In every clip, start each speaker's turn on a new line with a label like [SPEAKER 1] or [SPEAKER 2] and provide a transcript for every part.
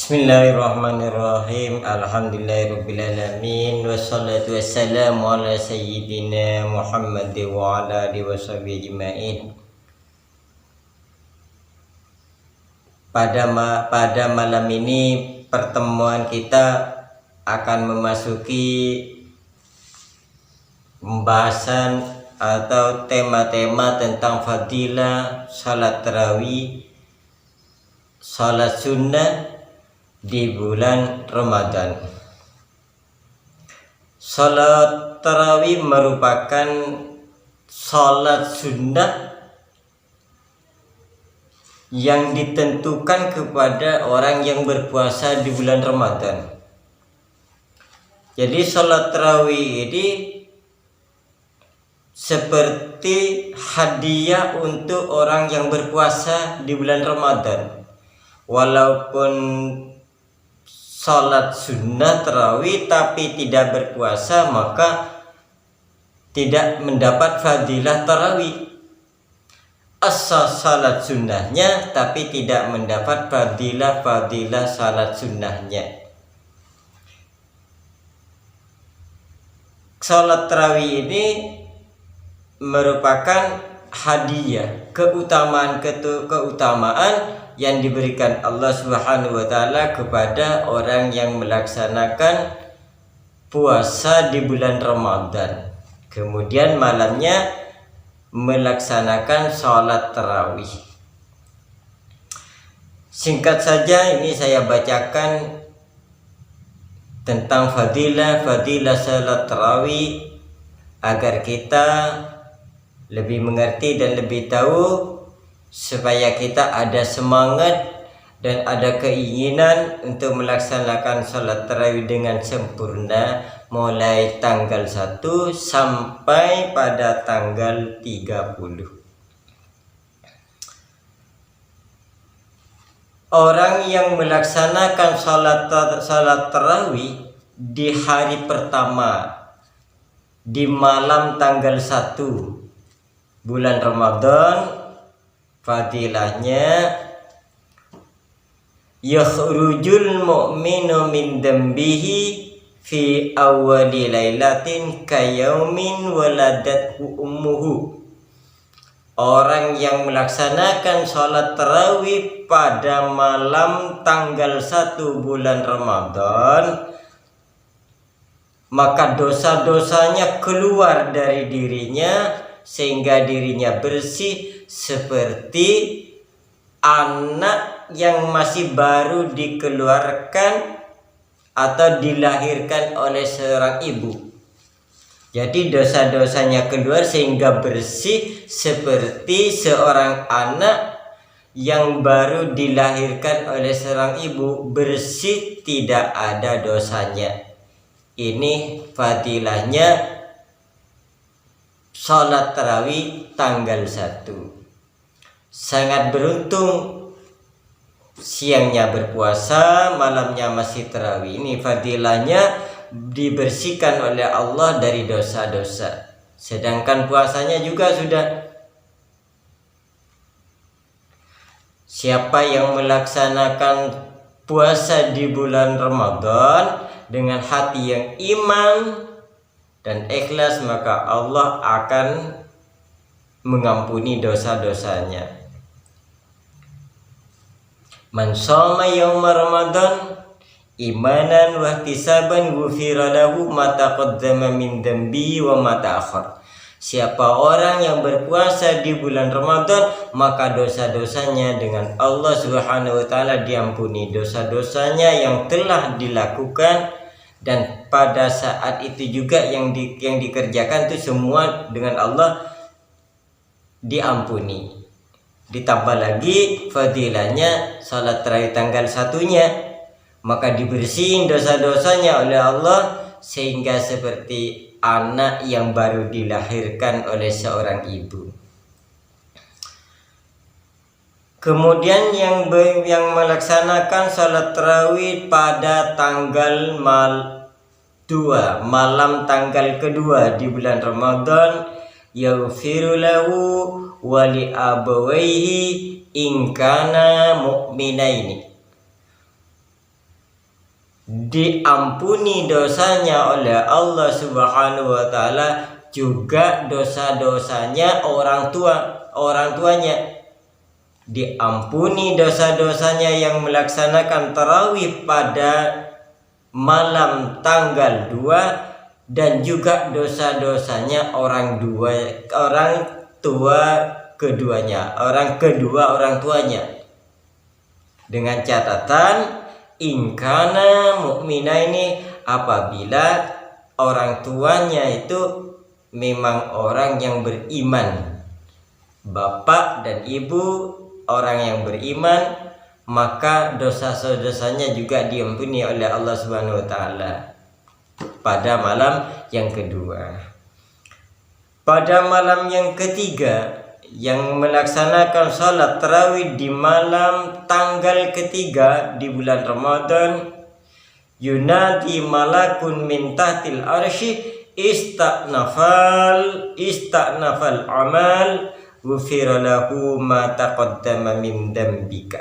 [SPEAKER 1] Bismillahirrahmanirrahim. Alhamdulillahirrabbilalamin. Wassalatu wassalamu ala sayyidina Muhammad wa ala alihi washabihi ajma'in. Pada malam ini pertemuan kita akan memasuki pembahasan atau tema-tema tentang fadilah salat tarawih, salat sunnah di bulan Ramadan. Salat tarawih merupakan salat sunnah yang ditentukan kepada orang yang berpuasa di bulan Ramadan. Jadi salat tarawih ini seperti hadiah untuk orang yang berpuasa di bulan Ramadan. Walaupun salat sunnah tarawih tapi tidak berpuasa, maka tidak mendapat fadilah tarawih. Asal salat sunnahnya tapi tidak mendapat fadilah salat sunnahnya. Salat tarawih ini merupakan hadiah, keutamaan yang diberikan Allah Subhanahu wa taala kepada orang yang melaksanakan puasa di bulan Ramadan, kemudian malamnya melaksanakan sholat tarawih. Singkat saja ini saya bacakan tentang fadilah sholat tarawih agar kita lebih mengerti dan lebih tahu, supaya kita ada semangat dan ada keinginan untuk melaksanakan sholat tarawih dengan sempurna mulai tanggal 1 sampai pada tanggal 30. Orang yang melaksanakan sholat tarawih di hari pertama, di malam tanggal 1 bulan Ramadan, fadilahnya yakhrujul mu'minu min dambihi fi awwali lailatin kayaumin waladathu ummuhu. Orang yang melaksanakan sholat tarawih pada malam tanggal 1 bulan Ramadan, maka dosa-dosanya keluar dari dirinya sehingga dirinya bersih seperti anak yang masih baru dikeluarkan atau dilahirkan oleh seorang ibu. Jadi dosa-dosanya keluar sehingga bersih seperti seorang anak yang baru dilahirkan oleh seorang ibu, bersih, tidak ada dosanya. Ini fadilahnya sholat tarawih tanggal 1. Sangat beruntung, siangnya berpuasa, malamnya masih tarawih. Ini fadilahnya dibersihkan oleh Allah dari dosa-dosa. Sedangkan puasanya juga sudah. Siapa yang melaksanakan puasa di bulan Ramadan dengan hati yang iman dan ikhlas, maka Allah akan mengampuni dosa-dosanya. Man shoma yauma Ramadan imanan wa ihtisaban ghufira lahu ma taqaddama min dambi wa ma ta'akhkhar. Siapa orang yang berpuasa di bulan Ramadan, maka dosa-dosanya dengan Allah Subhanahu wa taala diampuni, dosa-dosanya yang telah dilakukan dan pada saat itu juga yang dikerjakan itu semua dengan Allah diampuni. Ditambah lagi fadilahnya salat tarawih tanggal 1-nya, maka dibersihin dosa-dosanya oleh Allah sehingga seperti anak yang baru dilahirkan oleh seorang ibu. Kemudian yang melaksanakan salat tarawih pada tanggal 2, malam tanggal kedua di bulan Ramadan, yaghfiru lahu wa li abawaihi in kana mu'minaini. diampuni dosanya oleh Allah Subhanahu wa taala, juga dosa-dosanya orang tuanya. Diampuni dosa-dosanya yang melaksanakan tarawih pada malam tanggal 2, dan juga dosa-dosanya orang kedua orang tuanya. Dengan catatan ingkana mukmina ini apabila orang tuanya itu memang orang yang beriman, bapak dan ibu orang yang beriman, maka dosa-dosanya juga diampuni oleh Allah Subhanahu wa taala pada malam yang kedua. Pada malam yang ketiga, yang melaksanakan salat tarawih di malam tanggal ketiga di bulan Ramadan, yunadi malakun min tahtil arsy ista'nafal amal ghufira lahu ma taqaddama min dambika.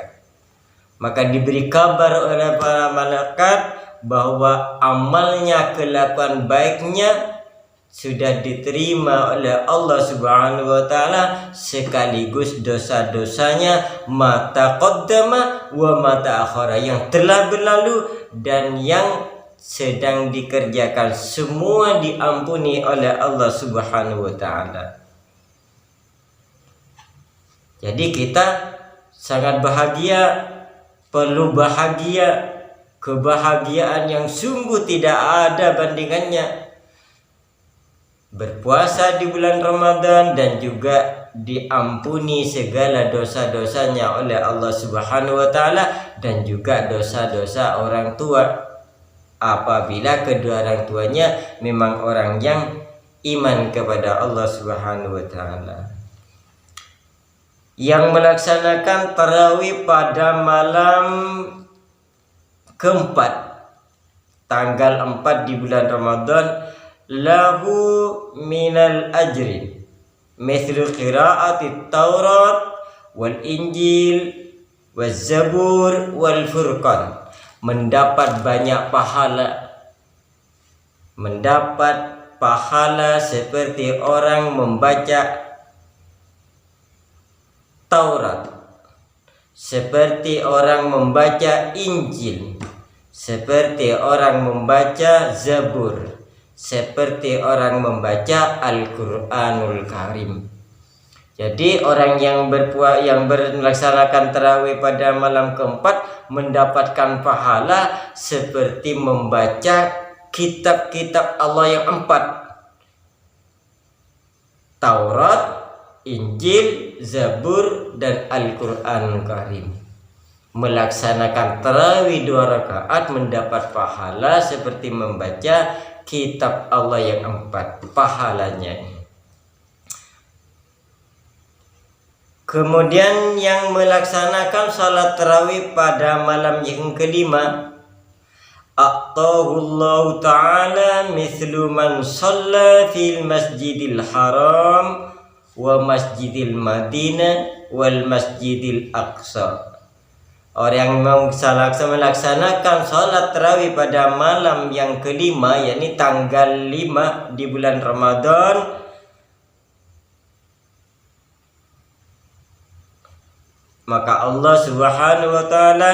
[SPEAKER 1] Maka diberi kabar oleh para malaikat bahwa amalnya, kelakuan baiknya sudah diterima oleh Allah Subhanahu wa taala, sekaligus dosa-dosanya ma taqaddama wa ma ta'akhara, yang telah berlalu dan yang sedang dikerjakan, semua diampuni oleh Allah Subhanahu wa taala. Jadi kita sangat bahagia, perlu bahagia, kebahagiaan yang sungguh tidak ada bandingannya. Berpuasa di bulan Ramadan dan juga diampuni segala dosa-dosanya oleh Allah Subhanahu wa taala, dan juga dosa-dosa orang tua apabila kedua orang tuanya memang orang yang iman kepada Allah Subhanahu wa taala. Yang melaksanakan tarawih pada malam keempat tanggal 4 di bulan Ramadan, lahu minal ajri mithlu qira'ati Taurat wal Injil waz Zabur wal Furqan, mendapat banyak pahala seperti orang membaca Taurat, seperti orang membaca Injil, seperti orang membaca Zabur, seperti orang membaca Al-Qur'anul Karim. Jadi orang yang melaksanakan tarawih pada malam keempat mendapatkan pahala seperti membaca kitab-kitab Allah yang 4: Taurat, Injil, Zabur, dan Al-Qur'anul Karim. Melaksanakan tarawih 2 rakaat mendapat pahala seperti membaca kitab Allah yang 4 pahalanya. Kemudian yang melaksanakan salat tarawih pada malam yang kelima, a'tahullahu ta'ala mithlu man shalla fil masjidil haram wa masjidil Madinah wal masjidil Aqsa. Orang yang melaksanakan sholat tarawih pada malam yang kelima, yakni tanggal 5 di bulan Ramadan, maka Allah Subhanahu wa taala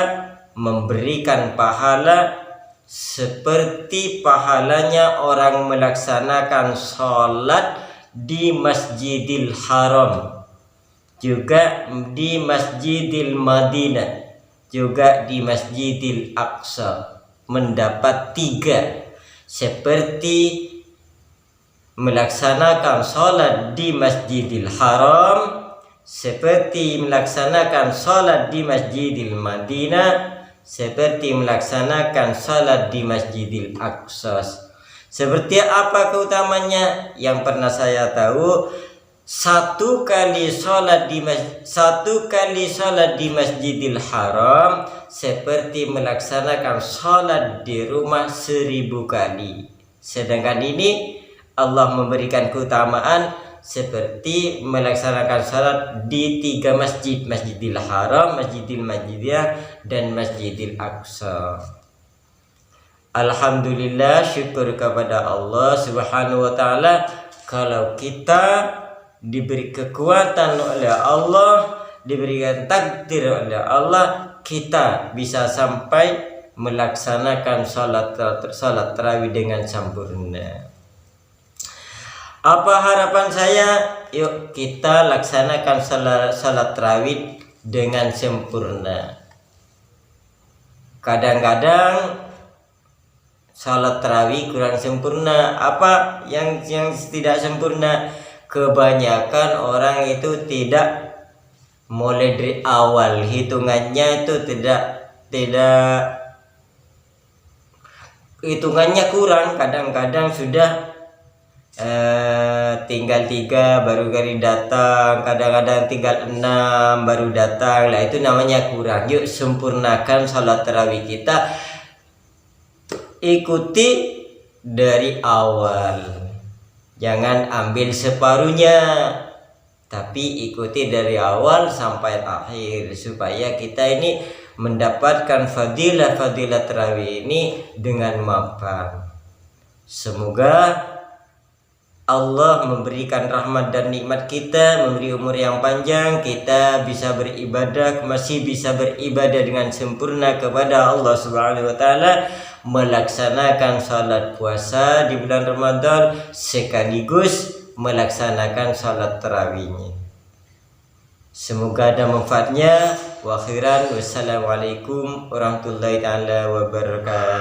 [SPEAKER 1] memberikan pahala seperti pahalanya orang melaksanakan sholat di Masjidil Haram, juga di Masjidil Madinah, juga di Masjidil Aqsa, mendapat 3, seperti melaksanakan sholat di Masjidil Haram, seperti melaksanakan sholat di Masjidil Madinah, seperti melaksanakan sholat di Masjidil Aqsa. Seperti apa keutamanya? Yang pernah saya tahu, satu kali sholat di Masjidil Haram seperti melaksanakan sholat di rumah 1000 kali. Sedangkan ini Allah memberikan keutamaan seperti melaksanakan sholat di 3 masjid: Masjidil Haram, Masjidil Madinah, dan Masjidil Aqsa. Alhamdulillah, syukur kepada Allah Subhanahu wa taala kalau kita diberi kekuatan oleh Allah, diberikan takdir oleh Allah, kita bisa sampai melaksanakan salat tarawih dengan sempurna. Apa harapan saya? Yuk kita laksanakan salat tarawih dengan sempurna. Kadang-kadang salat tarawih kurang sempurna. Apa yang tidak sempurna? Kebanyakan orang itu tidak mulai dari awal, hitungannya itu tidak hitungannya kurang. Kadang-kadang sudah tinggal 3 baru kali datang, kadang-kadang tinggal 6 baru datang. Lah itu namanya kurang. Yuk sempurnakan salat tarawih kita, ikuti dari awal, jangan ambil separuhnya, tapi ikuti dari awal sampai akhir supaya kita ini mendapatkan fadilah tarawih ini dengan mapan. Semoga Allah memberikan rahmat dan nikmat kita, memberi umur yang panjang, kita bisa beribadah, masih bisa beribadah dengan sempurna kepada Allah Subhanahu wa taala, melaksanakan salat puasa di bulan Ramadan sekaligus melaksanakan salat tarawihnya. Semoga ada manfaatnya. Wa akhiran, wassalamualaikum warahmatullahi taala wabarakatuh.